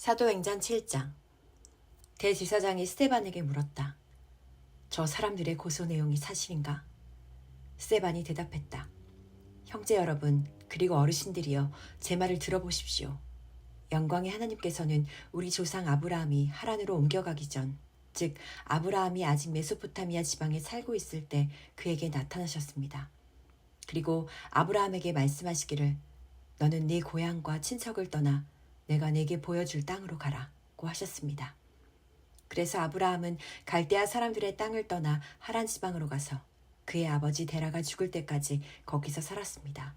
사도행전 7장. 대제사장이 스데반에게 물었다. 저 사람들의 고소 내용이 사실인가? 스데반이 대답했다. 형제 여러분, 그리고 어르신들이여, 제 말을 들어보십시오. 영광의 하나님께서는 우리 조상 아브라함이 하란으로 옮겨가기 전, 즉 아브라함이 아직 메소포타미아 지방에 살고 있을 때 그에게 나타나셨습니다. 그리고 아브라함에게 말씀하시기를 너는 네 고향과 친척을 떠나 내가 네게 보여줄 땅으로 가라고 하셨습니다. 그래서 아브라함은 갈대아 사람들의 땅을 떠나 하란 지방으로 가서 그의 아버지 데라가 죽을 때까지 거기서 살았습니다.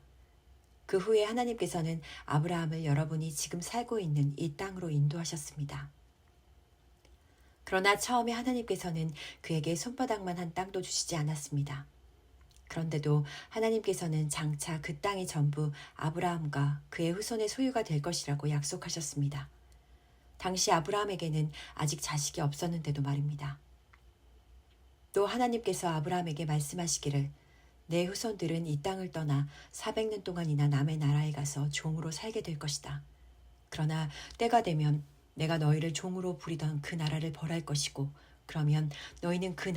그 후에 하나님께서는 아브라함을 여러분이 지금 살고 있는 이 땅으로 인도하셨습니다. 그러나 처음에 하나님께서는 그에게 손바닥만 한 땅도 주시지 않았습니다. 그런데도 하나님께서는 장차 그 땅이 전부 아브라함과 그의 후손의 소유가 될 것이라고 약속하셨습니다. 당시 아브라함에게는 아직 자식이 없었는데도 말입니다. 또 하나님께서 아브라함에게 말씀하시기를 내 후손들은 이 땅을 떠나 400년 동안이나 남의 나라에 가서 종으로 살게 될 것이다. 그러나 때가 되면 내가 너희를 종으로 부리던 그 나라를 벌할 것이고 그러면 너희는 그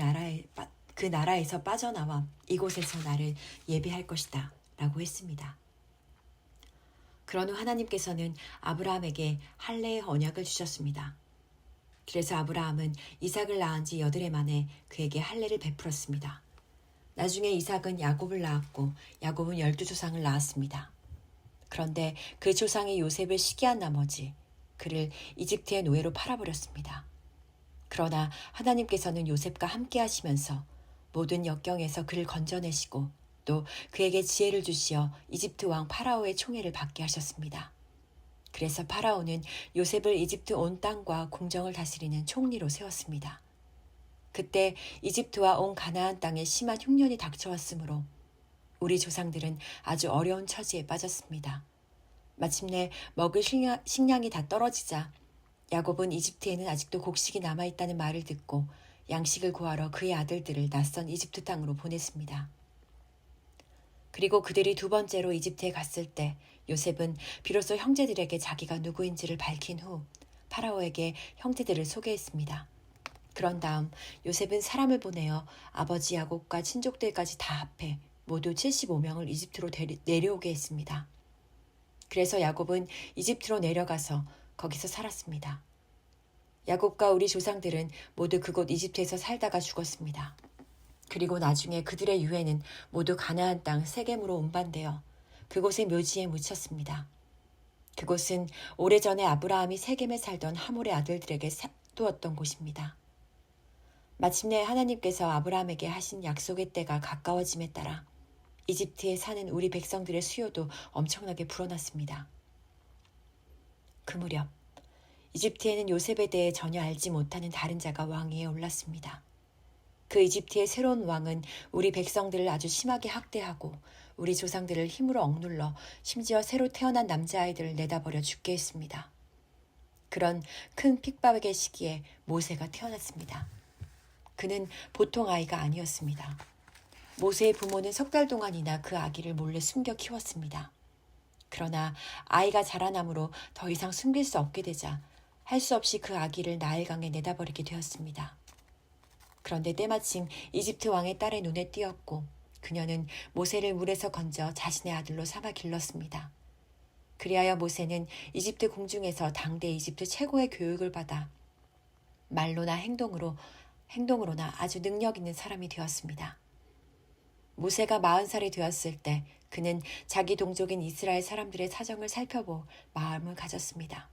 나라에서 빠져나와 이곳에서 나를 예배할 것이다 라고 했습니다. 그런 후 하나님께서는 아브라함에게 할례의 언약을 주셨습니다. 그래서 아브라함은 이삭을 낳은 지 8해 만에 그에게 할례를 베풀었습니다. 나중에 이삭은 야곱을 낳았고 야곱은 12조상을 낳았습니다. 그런데 그 조상이 요셉을 시기한 나머지 그를 이집트의 노예로 팔아버렸습니다. 그러나 하나님께서는 요셉과 함께 하시면서 모든 역경에서 그를 건져내시고 또 그에게 지혜를 주시어 이집트 왕 파라오의 총애를 받게 하셨습니다. 그래서 파라오는 요셉을 이집트 온 땅과 궁정을 다스리는 총리로 세웠습니다. 그때 이집트와 온 가나안 땅에 심한 흉년이 닥쳐왔으므로 우리 조상들은 아주 어려운 처지에 빠졌습니다. 마침내 먹을 식량이 다 떨어지자 야곱은 이집트에는 아직도 곡식이 남아있다는 말을 듣고 양식을 구하러 그의 아들들을 낯선 이집트 땅으로 보냈습니다. 그리고 그들이 2번째로 이집트에 갔을 때 요셉은 비로소 형제들에게 자기가 누구인지를 밝힌 후 파라오에게 형제들을 소개했습니다. 그런 다음 요셉은 사람을 보내어 아버지 야곱과 친족들까지 다 합해 모두 75명을 이집트로 내려오게 했습니다. 그래서 야곱은 이집트로 내려가서 거기서 살았습니다. 야곱과 우리 조상들은 모두 그곳 이집트에서 살다가 죽었습니다. 그리고 나중에 그들의 유해는 모두 가나안 땅 세겜으로 운반되어 그곳의 묘지에 묻혔습니다. 그곳은 오래전에 아브라함이 세겜에 살던 하몰의 아들들에게 두었던 곳입니다. 마침내 하나님께서 아브라함에게 하신 약속의 때가 가까워짐에 따라 이집트에 사는 우리 백성들의 수요도 엄청나게 불어났습니다. 그 무렵 이집트에는 요셉에 대해 전혀 알지 못하는 다른 자가 왕위에 올랐습니다. 그 이집트의 새로운 왕은 우리 백성들을 아주 심하게 학대하고 우리 조상들을 힘으로 억눌러 심지어 새로 태어난 남자아이들을 내다버려 죽게 했습니다. 그런 큰 핍박의 시기에 모세가 태어났습니다. 그는 보통 아이가 아니었습니다. 모세의 부모는 3달 동안이나 그 아기를 몰래 숨겨 키웠습니다. 그러나 아이가 자라남으로 더 이상 숨길 수 없게 되자 할 수 없이 그 아기를 나일강에 내다버리게 되었습니다. 그런데 때마침 이집트 왕의 딸의 눈에 띄었고 그녀는 모세를 물에서 건져 자신의 아들로 삼아 길렀습니다. 그리하여 모세는 이집트 궁중에서 당대 이집트 최고의 교육을 받아 말로나 행동으로나 아주 능력 있는 사람이 되었습니다. 모세가 40살이 되었을 때 그는 자기 동족인 이스라엘 사람들의 사정을 살펴볼 마음을 가졌습니다.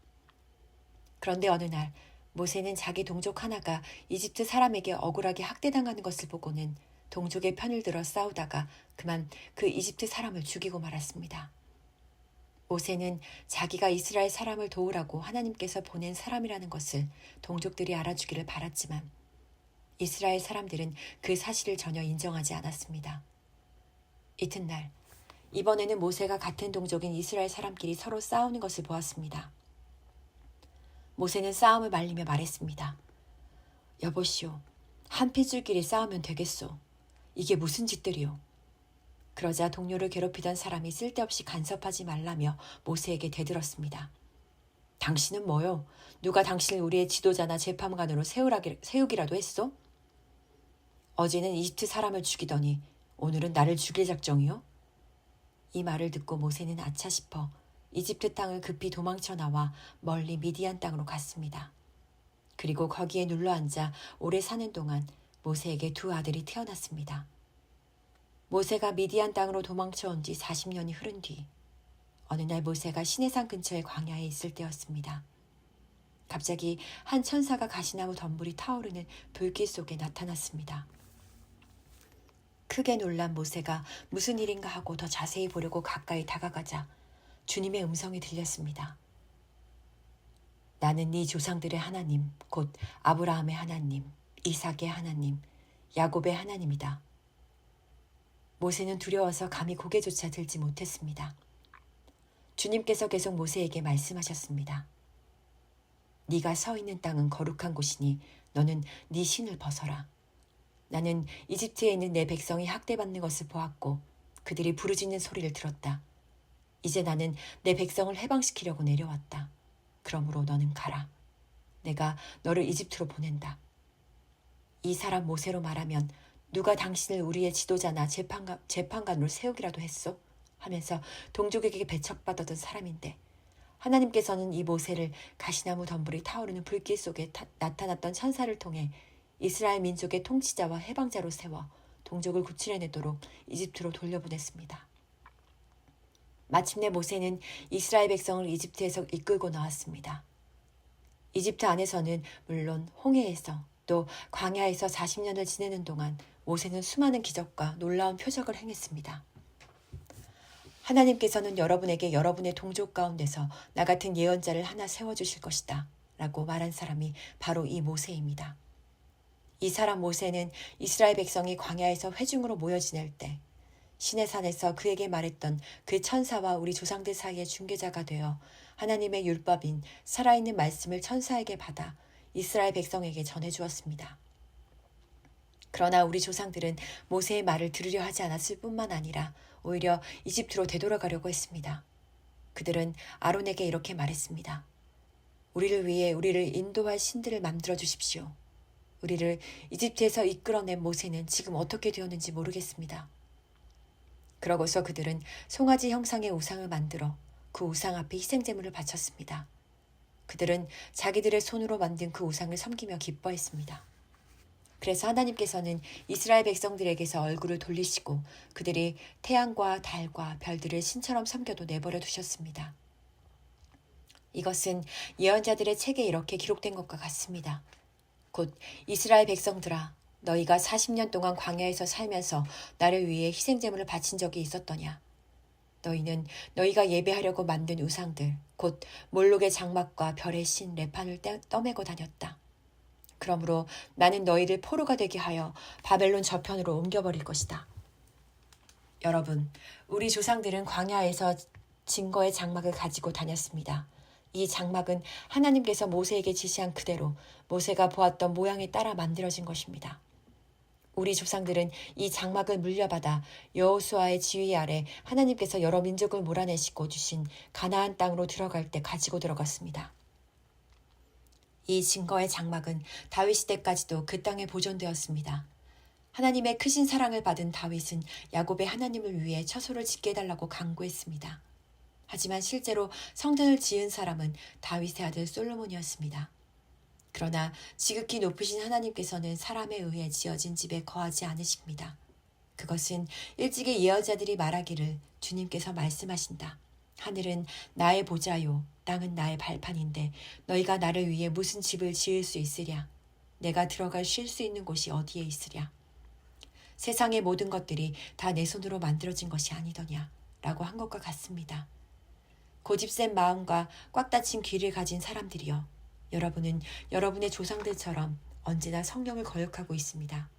그런데 어느 날 모세는 자기 동족 하나가 이집트 사람에게 억울하게 학대당하는 것을 보고는 동족의 편을 들어 싸우다가 그만 그 이집트 사람을 죽이고 말았습니다. 모세는 자기가 이스라엘 사람을 도우라고 하나님께서 보낸 사람이라는 것을 동족들이 알아주기를 바랐지만 이스라엘 사람들은 그 사실을 전혀 인정하지 않았습니다. 이튿날 이번에는 모세가 같은 동족인 이스라엘 사람끼리 서로 싸우는 것을 보았습니다. 모세는 싸움을 말리며 말했습니다. 여보시오, 한 핏줄끼리 싸우면 되겠소. 이게 무슨 짓들이오. 그러자 동료를 괴롭히던 사람이 쓸데없이 간섭하지 말라며 모세에게 대들었습니다. 당신은 뭐요? 누가 당신을 우리의 지도자나 재판관으로 세우기라도 했소? 어제는 이집트 사람을 죽이더니 오늘은 나를 죽일 작정이요? 이 말을 듣고 모세는 아차 싶어 이집트 땅을 급히 도망쳐 나와 멀리 미디안 땅으로 갔습니다. 그리고 거기에 눌러앉아 오래 사는 동안 모세에게 두 아들이 태어났습니다. 모세가 미디안 땅으로 도망쳐 온 지 40년이 흐른 뒤 어느 날 모세가 시내산 근처의 광야에 있을 때였습니다. 갑자기 한 천사가 가시나무 덤불이 타오르는 불길 속에 나타났습니다. 크게 놀란 모세가 무슨 일인가 하고 더 자세히 보려고 가까이 다가가자 주님의 음성이 들렸습니다. 나는 네 조상들의 하나님, 곧 아브라함의 하나님, 이삭의 하나님, 야곱의 하나님이다. 모세는 두려워서 감히 고개조차 들지 못했습니다. 주님께서 계속 모세에게 말씀하셨습니다. 네가 서 있는 땅은 거룩한 곳이니 너는 네 신을 벗어라. 나는 이집트에 있는 내 백성이 학대받는 것을 보았고 그들이 부르짖는 소리를 들었다. 이제 나는 내 백성을 해방시키려고 내려왔다. 그러므로 너는 가라. 내가 너를 이집트로 보낸다. 이 사람 모세로 말하면 누가 당신을 우리의 지도자나 재판관으로 세우기라도 했소? 하면서 동족에게 배척받았던 사람인데 하나님께서는 이 모세를 가시나무 덤불이 타오르는 불길 속에 나타났던 천사를 통해 이스라엘 민족의 통치자와 해방자로 세워 동족을 구출해내도록 이집트로 돌려보냈습니다. 마침내 모세는 이스라엘 백성을 이집트에서 이끌고 나왔습니다. 이집트 안에서는 물론 홍해에서 또 광야에서 40년을 지내는 동안 모세는 수많은 기적과 놀라운 표적을 행했습니다. 하나님께서는 여러분에게 여러분의 동족 가운데서 나 같은 예언자를 하나 세워주실 것이다 라고 말한 사람이 바로 이 모세입니다. 이 사람 모세는 이스라엘 백성이 광야에서 회중으로 모여 지낼 때 시내산에서 그에게 말했던 그 천사와 우리 조상들 사이의 중개자가 되어 하나님의 율법인 살아있는 말씀을 천사에게 받아 이스라엘 백성에게 전해주었습니다. 그러나 우리 조상들은 모세의 말을 들으려 하지 않았을 뿐만 아니라 오히려 이집트로 되돌아가려고 했습니다. 그들은 아론에게 이렇게 말했습니다. 우리를 위해 우리를 인도할 신들을 만들어 주십시오. 우리를 이집트에서 이끌어낸 모세는 지금 어떻게 되었는지 모르겠습니다. 그러고서 그들은 송아지 형상의 우상을 만들어 그 우상 앞에 희생제물을 바쳤습니다. 그들은 자기들의 손으로 만든 그 우상을 섬기며 기뻐했습니다. 그래서 하나님께서는 이스라엘 백성들에게서 얼굴을 돌리시고 그들이 태양과 달과 별들을 신처럼 섬겨도 내버려 두셨습니다. 이것은 예언자들의 책에 이렇게 기록된 것과 같습니다. 곧 이스라엘 백성들아 너희가 40년 동안 광야에서 살면서 나를 위해 희생제물을 바친 적이 있었더냐. 너희는 너희가 예배하려고 만든 우상들 곧 몰록의 장막과 별의 신 레판을 떠매고 다녔다. 그러므로 나는 너희를 포로가 되게 하여 바벨론 저편으로 옮겨버릴 것이다. 여러분, 우리 조상들은 광야에서 증거의 장막을 가지고 다녔습니다. 이 장막은 하나님께서 모세에게 지시한 그대로 모세가 보았던 모양에 따라 만들어진 것입니다. 우리 조상들은 이 장막을 물려받아 여호수아의 지휘 아래 하나님께서 여러 민족을 몰아내시고 주신 가나안 땅으로 들어갈 때 가지고 들어갔습니다. 이 증거의 장막은 다윗 시대까지도 그 땅에 보존되었습니다. 하나님의 크신 사랑을 받은 다윗은 야곱의 하나님을 위해 처소를 짓게 해달라고 간구했습니다. 하지만 실제로 성전을 지은 사람은 다윗의 아들 솔로몬이었습니다. 그러나 지극히 높으신 하나님께서는 사람에 의해 지어진 집에 거하지 않으십니다. 그것은 일찍의 예언자들이 말하기를 주님께서 말씀하신다. 하늘은 나의 보좌요 땅은 나의 발판인데 너희가 나를 위해 무슨 집을 지을 수 있으랴. 내가 들어갈 쉴 수 있는 곳이 어디에 있으랴. 세상의 모든 것들이 다 내 손으로 만들어진 것이 아니더냐 라고 한 것과 같습니다. 고집센 마음과 꽉 닫힌 귀를 가진 사람들이여, 여러분은 여러분의 조상들처럼 언제나 성령을 거역하고 있습니다.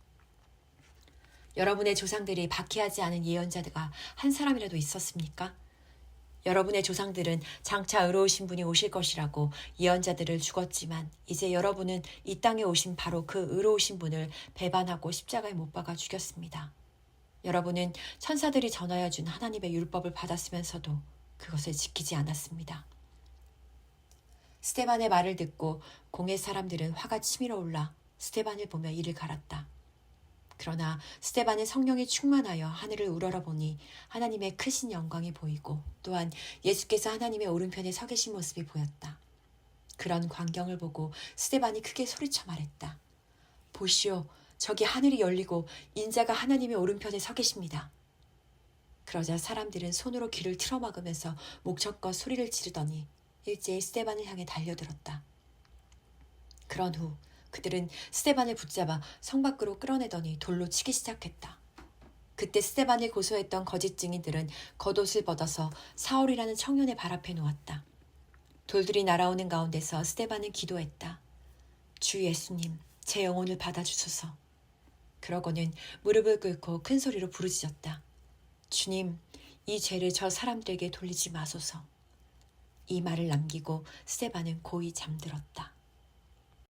여러분의 조상들이 박해하지 않은 예언자가 한 사람이라도 있었습니까? 여러분의 조상들은 장차 의로우신 분이 오실 것이라고 예언자들을 죽었지만 이제 여러분은 이 땅에 오신 바로 그 의로우신 분을 배반하고 십자가에 못 박아 죽였습니다. 여러분은 천사들이 전하여 준 하나님의 율법을 받았으면서도 그것을 지키지 않았습니다. 스테반의 말을 듣고 공회 사람들은 화가 치밀어 올라 스테반을 보며 이를 갈았다. 그러나 스테반은 성령이 충만하여 하늘을 우러러보니 하나님의 크신 영광이 보이고 또한 예수께서 하나님의 오른편에 서 계신 모습이 보였다. 그런 광경을 보고 스테반이 크게 소리쳐 말했다. 보시오, 저기 하늘이 열리고 인자가 하나님의 오른편에 서 계십니다. 그러자 사람들은 손으로 귀를 틀어막으면서 목청껏 소리를 지르더니 일제히 스테반을 향해 달려들었다. 그런 후 그들은 스테반을 붙잡아 성 밖으로 끌어내더니 돌로 치기 시작했다. 그때 스테반을 고소했던 거짓 증인들은 겉옷을 벗어서 사울이라는 청년의 발 앞에 놓았다. 돌들이 날아오는 가운데서 스테반은 기도했다. 주 예수님, 제 영혼을 받아주소서. 그러고는 무릎을 꿇고 큰 소리로 부르짖었다. 주님, 이 죄를 저 사람들에게 돌리지 마소서. 이 말을 남기고 스테반은 고이 잠들었다.